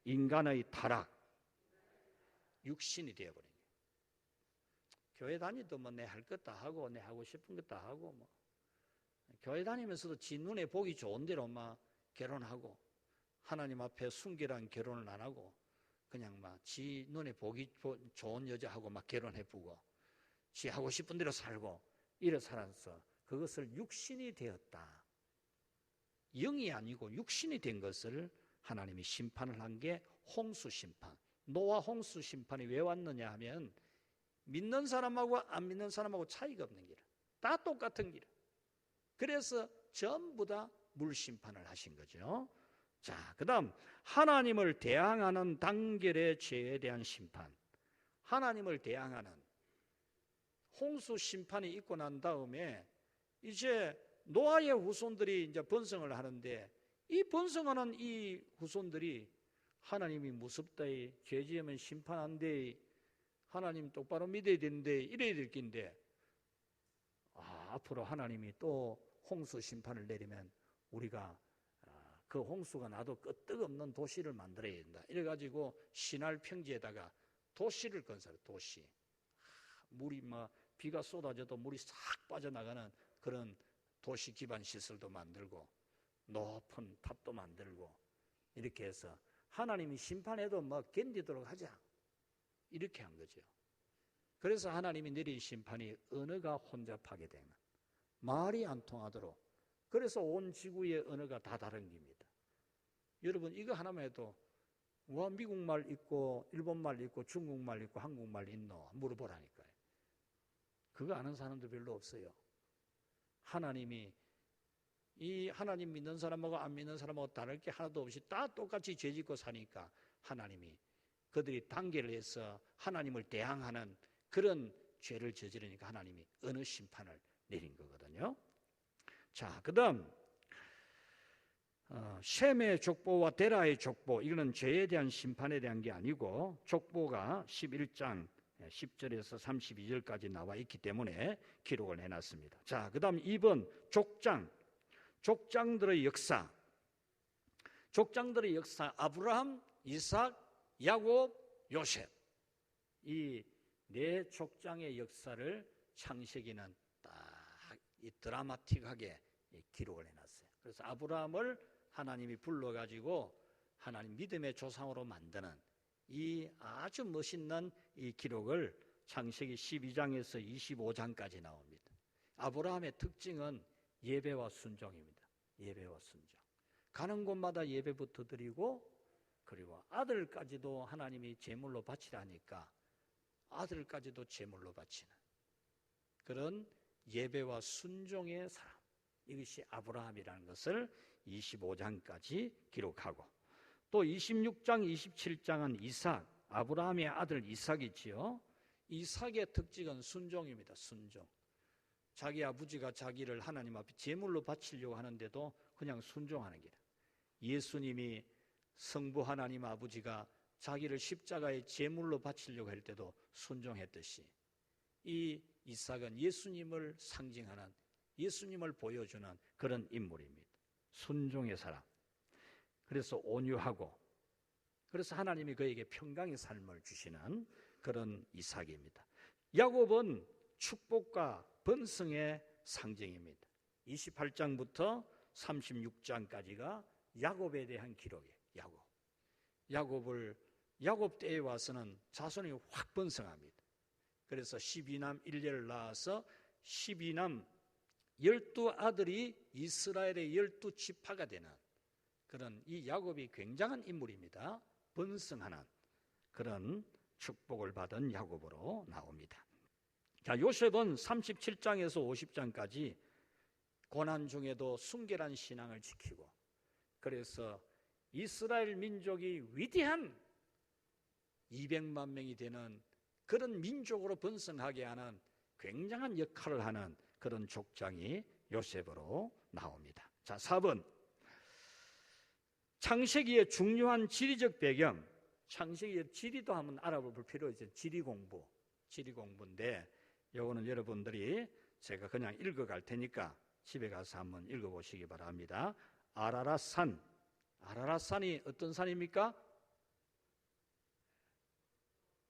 Speaker 1: 인간의 타락. 육신이 되어버린 거예요. 교회 다니도 뭐 내 할 것 다 하고 내 하고 싶은 것 다 하고 뭐 교회 다니면서도 지 눈에 보기 좋은 대로 막 결혼하고 하나님 앞에 순결한 결혼을 안 하고 그냥 막 지 눈에 보기 좋은 여자하고 막 결혼해보고 지 하고 싶은 대로 살고 이래 살아서 그것을 육신이 되었다. 영이 아니고 육신이 된 것을 하나님이 심판을 한 게 홍수 심판. 노아 홍수 심판이 왜 왔느냐 하면 믿는 사람하고 안 믿는 사람하고 차이가 없는 기라. 다 똑같은 기라. 그래서 전부 다 물심판을 하신 거죠. 자, 그 다음 하나님을 대항하는 단결의 죄에 대한 심판. 하나님을 대항하는 홍수 심판이 있고 난 다음에 이제 노아의 후손들이 이제 번성을 하는데 이 번성하는 이 후손들이 하나님이 무섭다, 죄 지으면 심판한대, 하나님 똑바로 믿어야 되는데 이래야 될 긴데 앞으로 하나님이 또 홍수 심판을 내리면 우리가 그 홍수가 나도 끄떡없는 도시를 만들어야 된다. 이래가지고 신할 평지에다가 도시를 건설해. 도시. 물이 막 비가 쏟아져도 물이 싹 빠져나가는 그런 도시 기반 시설도 만들고 높은 탑도 만들고 이렇게 해서 하나님이 심판해도 뭐 견디도록 하자. 이렇게 한 거죠. 그래서 하나님이 내린 심판이 언어가 혼잡하게 되면 말이 안 통하도록 그래서 온 지구의 언어가 다 다른 겁니다. 여러분 이거 하나만 해도 와 미국말 있고 일본말 있고 중국말 있고 한국말 있노? 물어보라니까요. 그거 아는 사람도 별로 없어요. 하나님이 이 하나님 믿는 사람하고 안 믿는 사람하고 다를 게 하나도 없이 다 똑같이 죄짓고 사니까 하나님이 그들이 단계를 해서 하나님을 대항하는 그런 죄를 저지르니까 하나님이 어느 심판을 내린 거거든요. 자, 그 다음 셈의 족보와 데라의 족보, 이거는 죄에 대한 심판에 대한 게 아니고 족보가 11장 10절에서 32절까지 나와 있기 때문에 기록을 해놨습니다. 자, 그 다음 2번 족장들의 역사. 족장들의 역사, 아브라함, 이삭, 야곱, 요셉, 이 네 족장의 역사를 창세기는 딱 이 드라마틱하게 기록을 해놨어요. 그래서 아브라함을 하나님이 불러가지고 하나님 믿음의 조상으로 만드는 이 아주 멋있는 이 기록을 창세기 12장에서 25장까지 나옵니다. 아브라함의 특징은 예배와 순종입니다. 예배와 순종. 가는 곳마다 예배부터 드리고, 그리고 아들까지도 하나님이 제물로 바치라니까 아들까지도 제물로 바치는 그런 예배와 순종의 사람, 이것이 아브라함이라는 것을 25장까지 기록하고, 또 26장, 27장은 이삭, 아브라함의 아들 이삭이지요. 이삭의 특징은 순종입니다. 순종. 자기 아버지가 자기를 하나님 앞에 제물로 바치려고 하는데도 그냥 순종하는 길. 예수님이 성부 하나님 아버지가 자기를 십자가에 제물로 바치려고 할 때도 순종했듯이 이 이삭은 예수님을 상징하는, 예수님을 보여주는 그런 인물입니다. 순종의 사람. 그래서 온유하고, 그래서 하나님이 그에게 평강의 삶을 주시는 그런 이삭입니다. 야곱은 축복과 번성의 상징입니다. 28장부터 36장까지가 야곱에 대한 기록이에요. 야곱 때에 와서는 자손이 확 번성합니다. 그래서 12남 1녀를 낳아서 12남 12아들이 이스라엘의 12지파가 되는 그런 이 야곱이 굉장한 인물입니다. 번성하는 그런 축복을 받은 야곱으로 나옵니다. 자, 요셉은 37장에서 50장까지 고난 중에도 순결한 신앙을 지키고, 그래서 이스라엘 민족이 위대한 200만 명이 되는 그런 민족으로 번성하게 하는 굉장한 역할을 하는 그런 족장이 요셉으로 나옵니다. 자, 4번 창세기의 중요한 지리적 배경. 창세기의 지리도 한번 알아볼 필요가 있어요. 지리 공부인데 이거는 여러분들이 제가 그냥 읽어갈 테니까 집에 가서 한번 읽어보시기 바랍니다. 아라랏산. 아라랏산이 어떤 산입니까?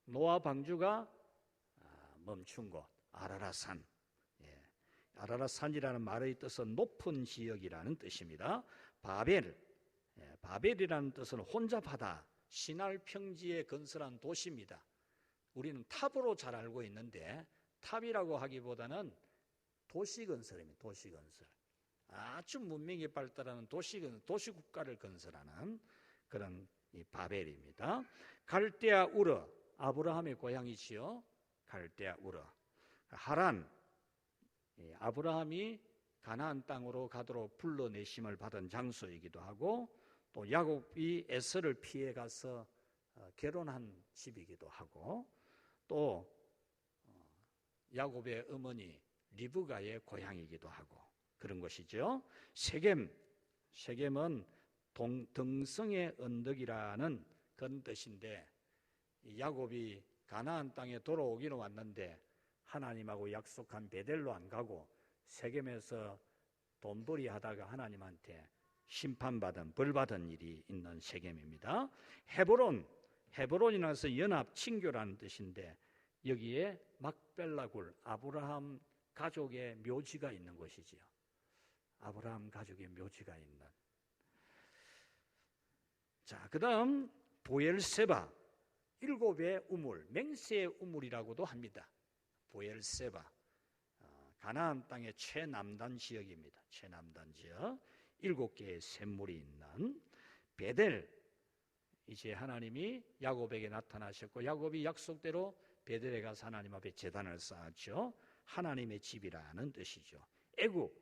Speaker 1: 노아 방주가 멈춘 곳, 아라랏산. 아라랏산이라는 말의 뜻은 높은 지역이라는 뜻입니다. 바벨이라는 뜻은 혼잡하다, 시날 평지에 건설한 도시입니다. 우리는 탑으로 잘 알고 있는데 탑이라고 하기보다는 도시 건설입니다. 도시 건설. 아주 문명이 발달하는 도시 국가를 건설하는 그런 이 바벨입니다. 갈대아 우르, 아브라함의 고향이지요. 갈대아 우르. 하란, 아브라함이 가나안 땅으로 가도록 불러내심을 받은 장소이기도 하고, 또 야곱이 에서를 피해 가서 결혼한 집이기도 하고, 또 야곱의 어머니 리브가의 고향이기도 하고 그런 것이죠. 세겜은 등성의 언덕이라는 그런 뜻인데, 야곱이 가나안 땅에 돌아오기는 왔는데 하나님하고 약속한 베델로 안 가고 세겜에서 돈벌이 하다가 하나님한테 심판받은, 벌받은 일이 있는 세겜입니다. 헤브론이라는 것은 연합, 친교라는 뜻인데 여기에 막벨라굴, 아브라함 가족의 묘지가 있는 곳이지요. 아브라함 가족의 묘지가 있는. 자, 그 다음 보엘세바, 7의 우물, 맹세의 우물이라고도 합니다. 보엘세바, 가나안 땅의 최남단 지역입니다. 최남단 지역, 7개의 샘물이 있는 베델, 이제 하나님이 야곱에게 나타나셨고 야곱이 약속대로 베델에 가서 하나님 앞에 제단을 쌓았죠. 하나님의 집이라는 뜻이죠. 애굽,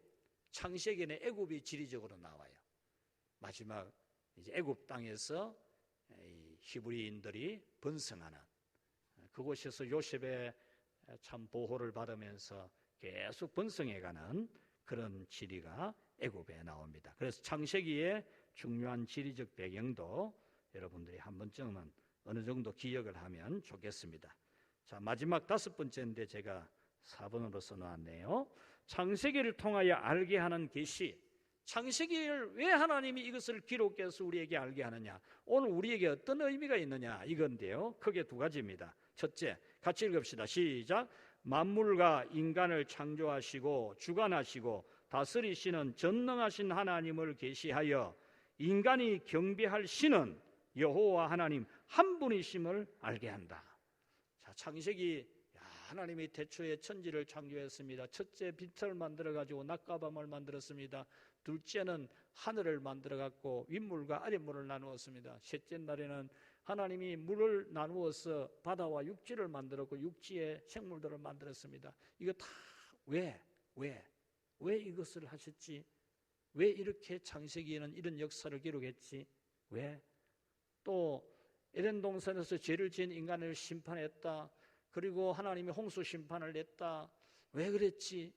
Speaker 1: 창세기에는 애굽이 지리적으로 나와요. 마지막 이제 애굽 땅에서 히브리인들이 번성하는 그곳에서 요셉의 참 보호를 받으면서 계속 번성해가는 그런 지리가 애굽에 나옵니다. 그래서 창세기의 중요한 지리적 배경도 여러분들이 한 번쯤은 어느 정도 기억을 하면 좋겠습니다. 자, 마지막 5번째인데 제가 4번으로 써놓았네요. 창세기를 통하여 알게 하는 계시. 창세기를 왜 하나님이 이것을 기록해서 우리에게 알게 하느냐, 오늘 우리에게 어떤 의미가 있느냐 이건데요. 크게 2가지입니다. 첫째, 같이 읽읍시다. 시작. 만물과 인간을 창조하시고 주관하시고 다스리시는 전능하신 하나님을 계시하여 인간이 경배할 신은 여호와 하나님 한 분이심을 알게 한다. 자, 창세기, 하나님이 태초에 천지를 창조했습니다. 첫째, 빛을 만들어 가지고 낮과 밤을 만들었습니다. 둘째는 하늘을 만들어 갖고 윗물과 아랫물을 나누었습니다. 셋째 날에는 하나님이 물을 나누어서 바다와 육지를 만들었고 육지에 생물들을 만들었습니다. 이거 다 왜 이것을 하셨지? 왜 이렇게 창세기에는 이런 역사를 기록했지? 왜? 또 에덴 동산에서 죄를 지은 인간을 심판했다. 그리고 하나님이 홍수 심판을 냈다. 왜 그랬지?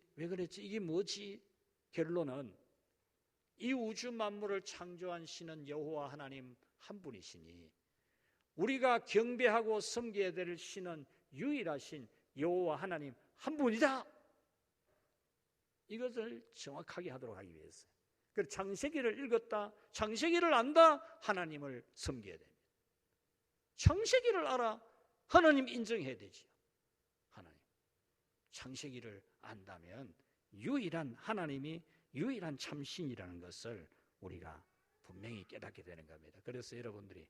Speaker 1: 이게 뭐지? 결론은 이 우주 만물을 창조한 신은 여호와 하나님 한 분이시니 우리가 경배하고 섬겨야 될 신은 유일하신 여호와 하나님 한 분이다. 이것을 정확하게 하도록 하기 위해서. 그래서 창세기를 읽었다, 창세기를 안다, 하나님을 섬겨야 됩니다. 창세기를 알아, 하나님 인정해야 되지요. 하나님. 창세기를 안다면 유일한 하나님이 유일한 참신이라는 것을 우리가 분명히 깨닫게 되는 겁니다. 그래서 여러분들이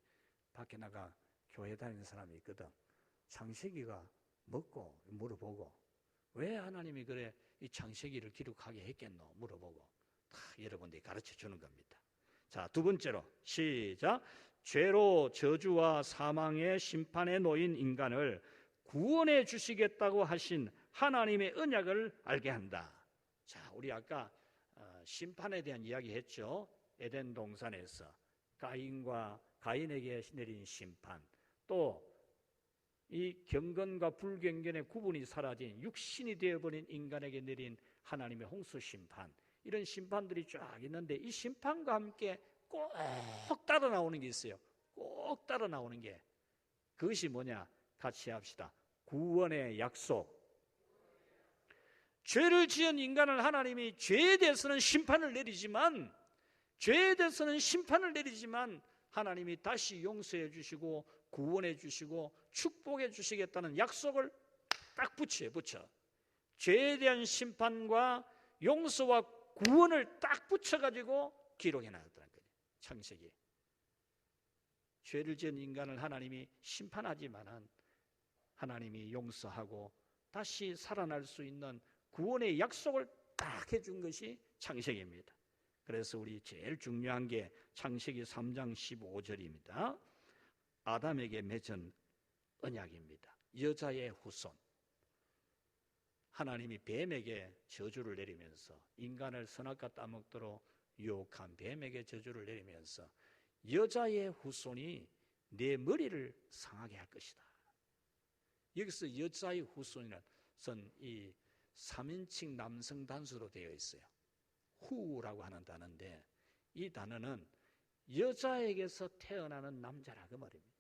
Speaker 1: 밖에 나가 교회 다니는 사람이 있거든. 창세기가 뭐고 물어보고, 왜 하나님이 그래 이 창세기를 기록하게 했겠노 물어보고 다 여러분들이 가르쳐 주는 겁니다. 자, 2번째로 시작. 죄로 저주와 사망의 심판에 놓인 인간을 구원해 주시겠다고 하신 하나님의 언약을 알게 한다. 자, 우리 아까 심판에 대한 이야기 했죠. 에덴 동산에서 가인에게 내린 심판, 또 이 경건과 불경건의 구분이 사라진 육신이 되어버린 인간에게 내린 하나님의 홍수 심판, 이런 심판들이 쫙 있는데 이 심판과 함께 꼭 따라 나오는 게 있어요. 꼭 따라 나오는 게, 그것이 뭐냐? 같이 합시다. 구원의 약속. 죄를 지은 인간을 하나님이 죄에 대해서는 심판을 내리지만 하나님이 다시 용서해 주시고 구원해 주시고 축복해 주시겠다는 약속을 딱 붙여. 죄에 대한 심판과 용서와 구원을 딱 붙여가지고 기록해 놨다는 거예요. 창세기. 죄를 지은 인간을 하나님이 심판하지만은 하나님이 용서하고 다시 살아날 수 있는 구원의 약속을 딱 해준 것이 창세기입니다. 그래서 우리 제일 중요한 게 창세기 3장 15절입니다. 아담에게 맺은 언약입니다. 여자의 후손. 하나님이 뱀에게 저주를 내리면서 인간을 선악과 따먹도록 유혹한 뱀에게 저주를 내리면서 여자의 후손이 내 머리를 상하게 할 것이다. 여기서 여자의 후손이란 이 3인칭 남성 단수로 되어 있어요. 후라고 하는 단어인데 이 단어는 여자에게서 태어나는 남자라 그 말입니다.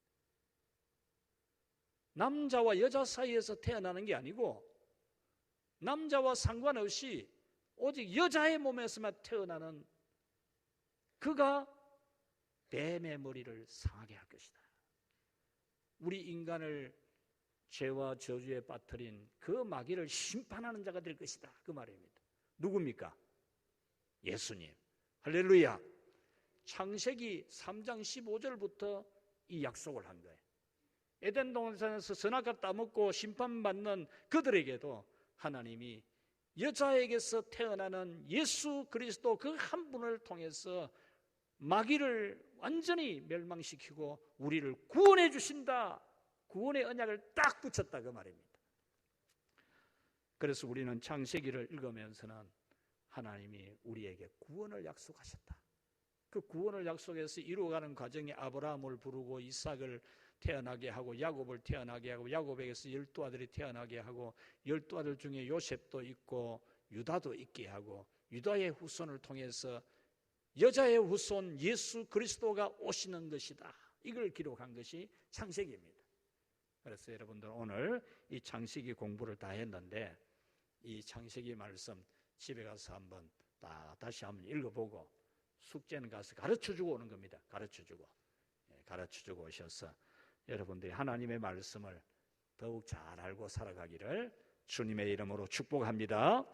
Speaker 1: 남자와 여자 사이에서 태어나는 게 아니고 남자와 상관없이 오직 여자의 몸에서만 태어나는 그가 뱀의 머리를 상하게 할 것이다. 우리 인간을 죄와 저주에 빠뜨린 그 마귀를 심판하는 자가 될 것이다 그 말입니다. 누굽니까? 예수님. 할렐루야. 창세기 3장 15절부터 이 약속을 한 거예요. 에덴 동산에서 선악과 따먹고 심판받는 그들에게도 하나님이 여자에게서 태어나는 예수 그리스도 그 한 분을 통해서 마귀를 완전히 멸망시키고 우리를 구원해 주신다. 구원의 언약을 딱 붙였다 그 말입니다. 그래서 우리는 창세기를 읽으면서는 하나님이 우리에게 구원을 약속하셨다. 그 구원을 약속해서 이루어가는 과정에 아브라함을 부르고 이삭을 태어나게 하고 야곱을 태어나게 하고 야곱에게서 12아들이 태어나게 하고 12아들 중에 요셉도 있고 유다도 있게 하고 유다의 후손을 통해서 여자의 후손 예수 그리스도가 오시는 것이다. 이걸 기록한 것이 창세기입니다. 그래서 여러분들 오늘 이 창세기 공부를 다 했는데 이 창세기 말씀 집에 가서 한번 다시 한번 읽어보고 숙제는 가서 가르쳐주고 오는 겁니다. 가르쳐주고 오셔서 여러분들이 하나님의 말씀을 더욱 잘 알고 살아가기를 주님의 이름으로 축복합니다.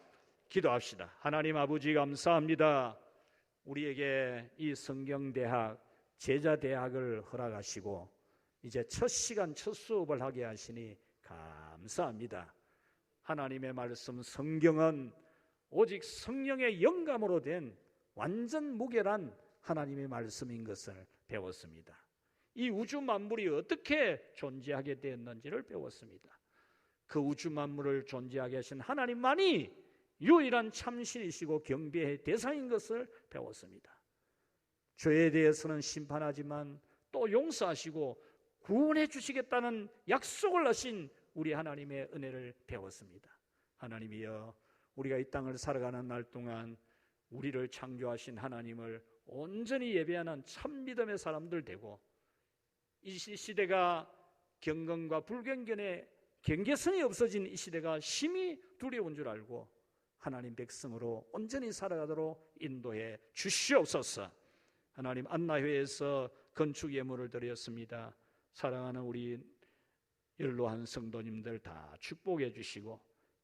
Speaker 1: 기도합시다. 하나님 아버지 감사합니다. 우리에게 이 성경대학 제자대학을 허락하시고 이제 첫 시간 첫 수업을 하게 하시니 감사합니다. 하나님의 말씀 성경은 오직 성령의 영감으로 된 완전 무결한 하나님의 말씀인 것을 배웠습니다. 이 우주 만물이 어떻게 존재하게 되었는지를 배웠습니다. 그 우주 만물을 존재하게 하신 하나님만이 유일한 참신이시고 경배의 대상인 것을 배웠습니다. 죄에 대해서는 심판하지만 또 용서하시고 구원해 주시겠다는 약속을 하신 우리 하나님의 은혜를 배웠습니다. 하나님이여, 우리가 이 땅을 살아가는 날 동안 우리를 창조하신 하나님을 온전히 예배하는 참 믿음의 사람들 되고, 이 시대가 경건과 불경건의 경계선이 없어진 이 시대가 심히 두려운 줄 알고 하나님 백성으로 온전히 살아가도록 인도해 주시옵소서. 하나님, 안나회에서 건축 예물을 드렸습니다. 사랑하는 우리 연로한 성도님들 다 축복해 주시고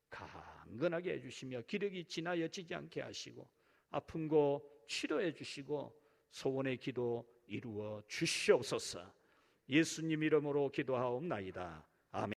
Speaker 1: 강건하게 해주시며 기력이 지나여지지 않게 하시고 아픈 거 치료해 주시고 소원의 기도 이루어 주시옵소서. 예수님 이름으로 기도하옵나이다. 아멘.